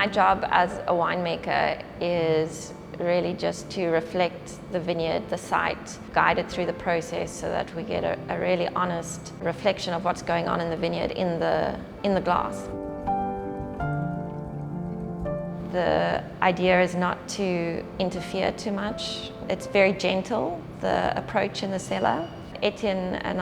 My job as a winemaker is really just to reflect the vineyard, the site, guide it through the process so that we get a really honest reflection of what's going on in the vineyard in the glass. The idea is not to interfere too much. It's very gentle, the approach in the cellar. Etienne and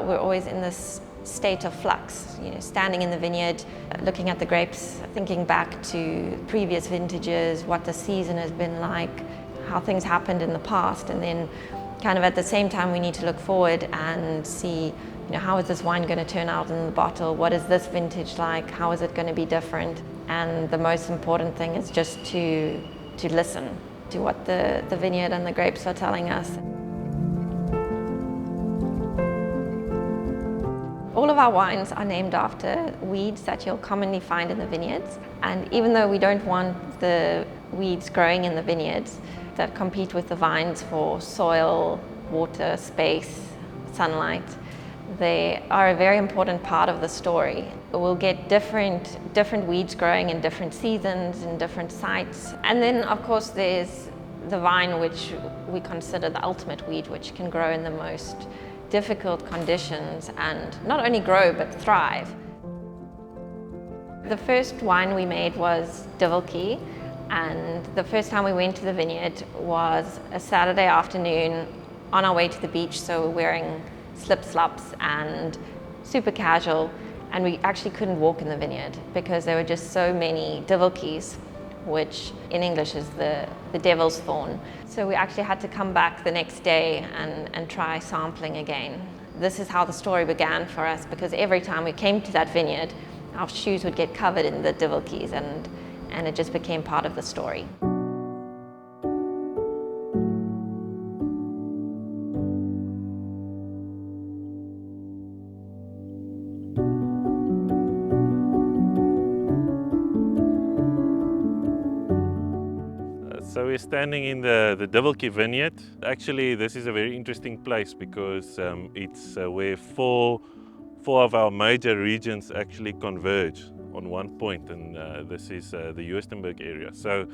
we're always in this state of flux, standing in the vineyard, looking at the grapes, thinking back to previous vintages, what the season has been like, how things happened in the past, and then kind of at the same time we need to look forward and see, how is this wine going to turn out in the bottle? What is this vintage like? How is it going to be different? And the most important thing is just to listen to what the vineyard and the grapes are telling us. All of our wines are named after weeds that you'll commonly find in the vineyards. And even though we don't want the weeds growing in the vineyards that compete with the vines for soil, water, space, sunlight, they are a very important part of the story. We'll get different weeds growing in different seasons, in different sites. And then, of course, there's the vine, which we consider the ultimate weed, which can grow in the most difficult conditions and not only grow but thrive. The first wine we made was Duwweltjie, and the first time we went to the vineyard was a Saturday afternoon on our way to the beach, so we're wearing slip-slops and super casual, and we actually couldn't walk in the vineyard because there were just so many Duwweltjies, which in English is the devil's thorn. So we actually had to come back the next day and try sampling again. This is how the story began for us, because every time we came to that vineyard, our shoes would get covered in the Duwweltjies, and it just became part of the story. So we're standing in the Duwweltjie vineyard. Actually, this is a very interesting place because it's where four of our major regions actually converge on one point, and this is the Juistenburg area. So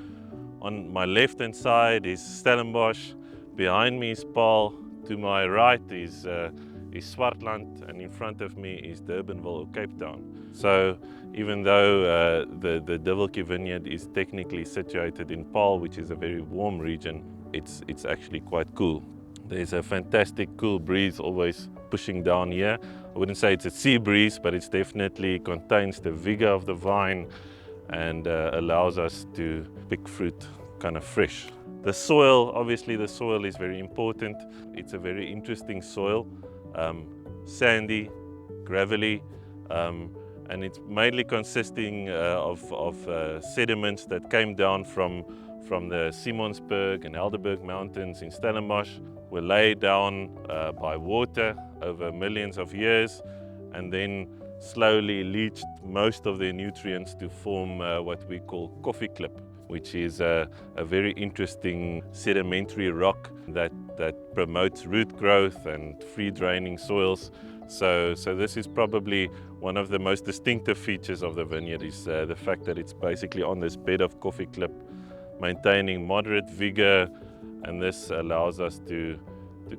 on my left-hand side is Stellenbosch, behind me is Paarl, to my right is Swartland, and in front of me is Durbanville or Cape Town. So even though the Duwweltjie vineyard is technically situated in Paarl, which is a very warm region, it's actually quite cool. There's a fantastic cool breeze always pushing down here. I wouldn't say it's a sea breeze, but it definitely contains the vigor of the vine and allows us to pick fruit kind of fresh. The soil, obviously the soil is very important. It's a very interesting soil, sandy, gravelly, and it's mainly consisting of sediments that came down from the Simonsberg and Helderberg mountains in Stellenbosch, were laid down by water over millions of years, and then slowly leached most of their nutrients to form what we call coffee clip, which is a very interesting sedimentary rock that promotes root growth and free draining soils. So this is probably one of the most distinctive features of the vineyard, is the fact that it's basically on this bed of coffee clip, maintaining moderate vigor, and this allows us to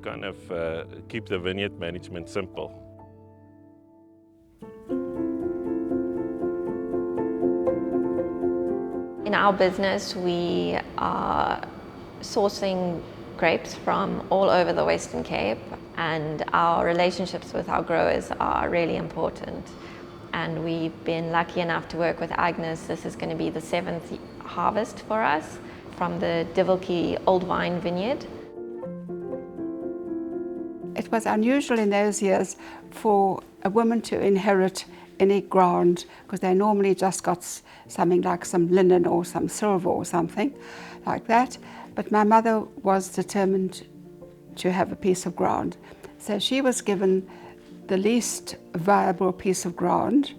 kind of keep the vineyard management simple. In our business, we are sourcing grapes from all over the Western Cape, and our relationships with our growers are really important. And we've been lucky enough to work with Agnes. This is going to be the 7th harvest for us from the Duwweltjie Old Vine Vineyard. It was unusual in those years for a woman to inherit any ground, because they normally just got something like some linen or some silver or something like that. But my mother was determined to have a piece of ground. So she was given the least viable piece of ground.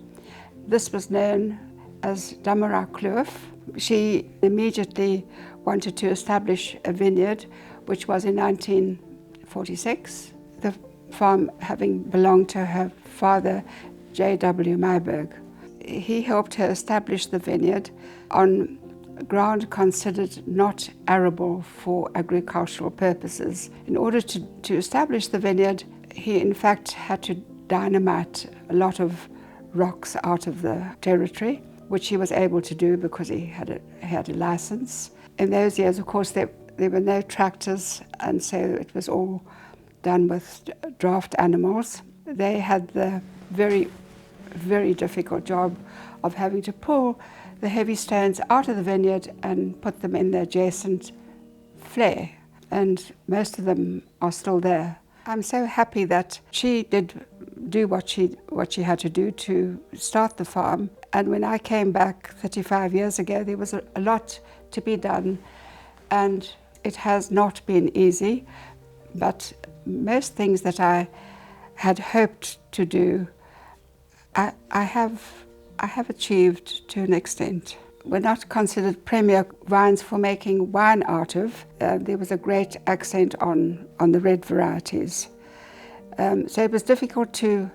This was known as Damara Kloof. She immediately wanted to establish a vineyard, which was in 1946. The farm having belonged to her father, J.W. Meiberg. He helped her establish the vineyard. on ground considered not arable for agricultural purposes. In order to establish the vineyard, he in fact had to dynamite a lot of rocks out of the territory, which he was able to do because he had a license. In those years, of course, there were no tractors, and so it was all done with draft animals. They had the very, very difficult job of having to pull the heavy stones out of the vineyard and put them in the adjacent flare, and most of them are still there. I'm so happy that she did do what she had to do to start the farm. And when I came back 35 years ago, there was a lot to be done, and it has not been easy, but most things that I had hoped to do, I have achieved to an extent. We're not considered premier vines for making wine out of. There was a great accent on the red varieties. So it was difficult to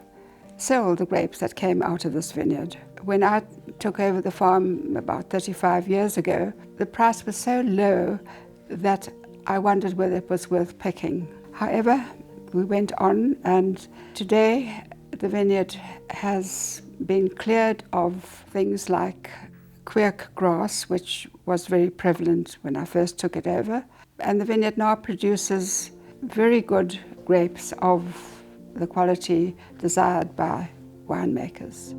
sell the grapes that came out of this vineyard. When I took over the farm about 35 years ago, the price was so low that I wondered whether it was worth picking. However, we went on, and today the vineyard has been cleared of things like quirk grass, which was very prevalent when I first took it over. And the vineyard now produces very good grapes of the quality desired by winemakers.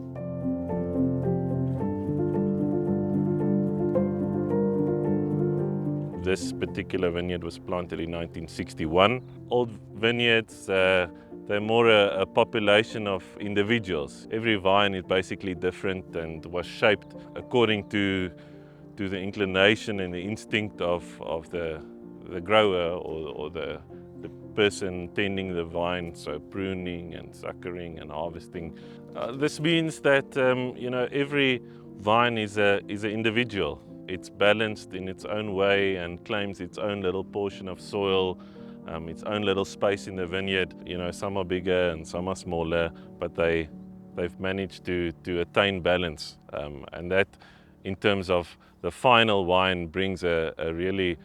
This particular vineyard was planted in 1961. Old vineyards, they're more a population of individuals. Every vine is basically different and was shaped according to the inclination and the instinct of the grower or the person tending the vine, so pruning and suckering and harvesting. This means that every vine is an individual. It's balanced in its own way and claims its own little portion of soil, its own little space in the vineyard. Some are bigger and some are smaller, but they've managed to attain balance. And that, in terms of the final wine, brings a really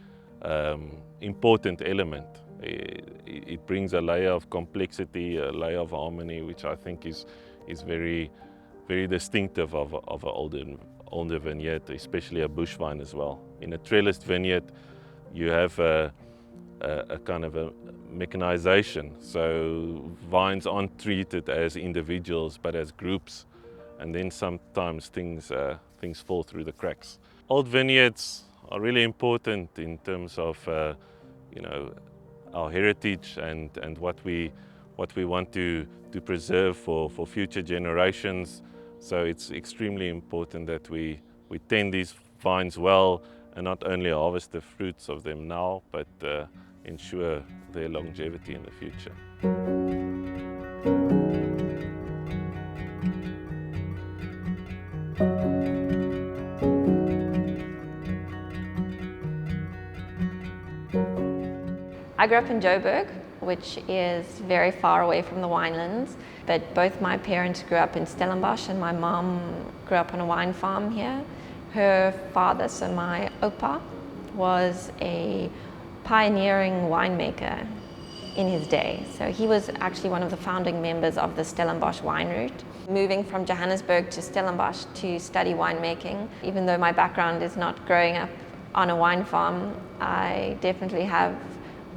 important element. It brings a layer of complexity, a layer of harmony, which I think is very, very distinctive of an older vineyard, especially a bush vine as well. In a trellised vineyard, you have a kind of a mechanization, so vines aren't treated as individuals but as groups, and then sometimes things fall through the cracks. Old vineyards are really important in terms of our heritage and what we want to preserve for future generations. So it's extremely important that we tend these vines well and not only harvest the fruits of them now, but ensure their longevity in the future. I grew up in Joburg, which is very far away from the winelands, but both my parents grew up in Stellenbosch and my mom grew up on a wine farm here. Her father, so my opa, was a pioneering winemaker in his day. So he was actually one of the founding members of the Stellenbosch wine route. Moving from Johannesburg to Stellenbosch to study winemaking, even though my background is not growing up on a wine farm, I definitely have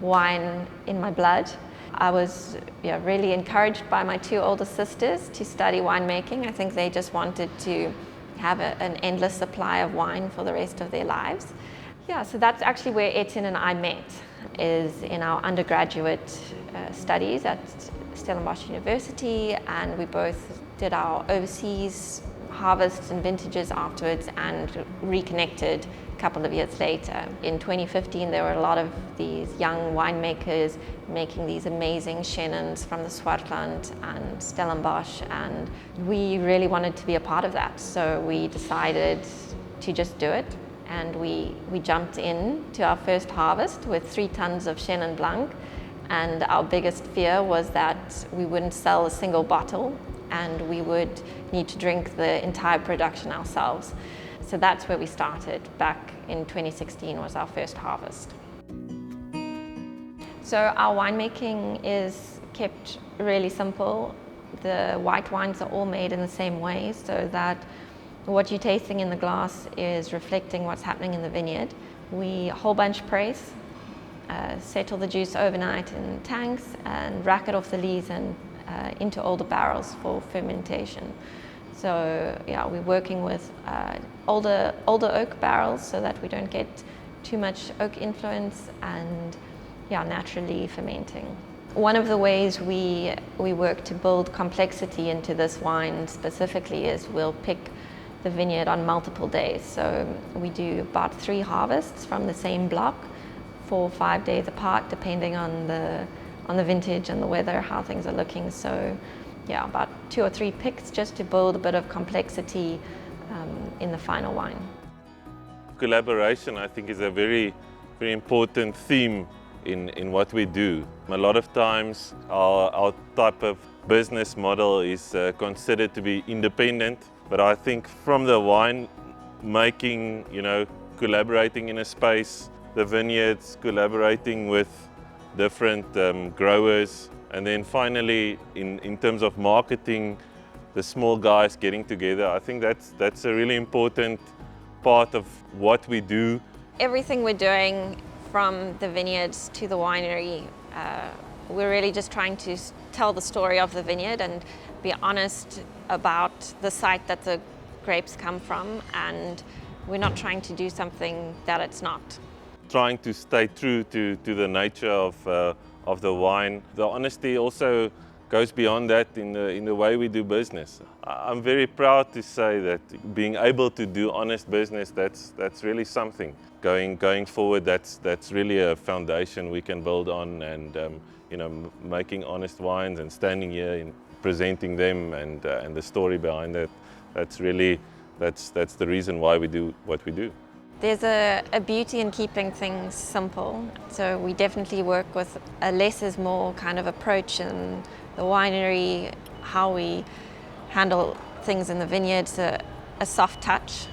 wine in my blood. I was really encouraged by my two older sisters to study winemaking. I think they just wanted to have an endless supply of wine for the rest of their lives. Yeah, so that's actually where Etienne and I met, is in our undergraduate studies at Stellenbosch University, and we both did our overseas harvests and vintages afterwards and reconnected a couple of years later. In 2015, there were a lot of these young winemakers making these amazing Chenins from the Swartland and Stellenbosch, and we really wanted to be a part of that. So we decided to just do it, and we jumped in to our first harvest with 3 tons of Chenin Blanc, and our biggest fear was that we wouldn't sell a single bottle and we would need to drink the entire production ourselves. So that's where we started. Back in 2016 was our first harvest. So our winemaking is kept really simple. The white wines are all made in the same way, so that what you're tasting in the glass is reflecting what's happening in the vineyard. We whole bunch press, settle the juice overnight in tanks and rack it off the lees and into older barrels for fermentation. So yeah, we're working with older oak barrels so that we don't get too much oak influence, and yeah, naturally fermenting. One of the ways we work to build complexity into this wine specifically is we'll pick the vineyard on multiple days. So we do about 3 harvests from the same block, 4 or 5 days apart, depending on the vintage and the weather, how things are looking. So yeah, about 2 or 3 picks just to build a bit of complexity in the final wine. Collaboration, I think, is a very, very important theme in what we do. A lot of times our type of business model is considered to be independent, but I think from the wine making, collaborating in a space, the vineyards collaborating with different growers, and then finally in terms of marketing, the small guys getting together, I think that's a really important part of what we do. Everything we're doing, from the vineyards to the winery, we're really just trying to tell the story of the vineyard and be honest about the site that the grapes come from, and we're not trying to do something that it's not. Trying to stay true to the nature of the wine. The honesty also goes beyond that in the way we do business. I'm very proud to say that being able to do honest business, that's really something. Going forward, that's really a foundation we can build on, and making honest wines and standing here and presenting them and the story behind that. That's the reason why we do what we do. There's a beauty in keeping things simple. So we definitely work with a less is more kind of approach in the winery, how we handle things in the vineyards, a soft touch.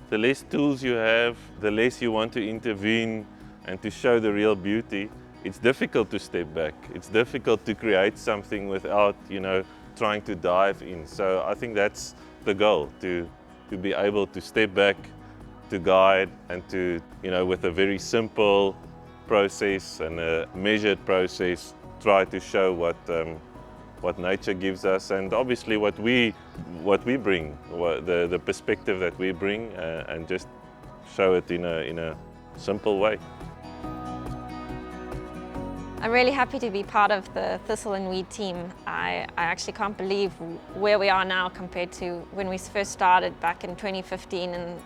The less tools you have, the less you want to intervene and to show the real beauty. It's difficult to step back. It's difficult to create something without, trying to dive in. So I think that's the goal, to be able to step back, to guide, and to, with a very simple process and a measured process, try to show what nature gives us, and obviously what we bring, the perspective that we bring, and just show it in a simple way. I'm really happy to be part of the Thistle and Weed team. I actually can't believe where we are now compared to when we first started back in 2015 and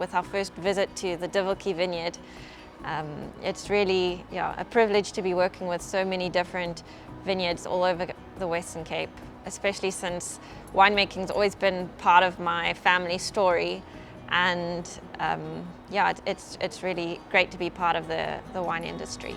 with our first visit to the Duwweltjie vineyard. It's really a privilege to be working with so many different vineyards all over the Western Cape, especially since winemaking's always been part of my family story, and it's really great to be part of the wine industry.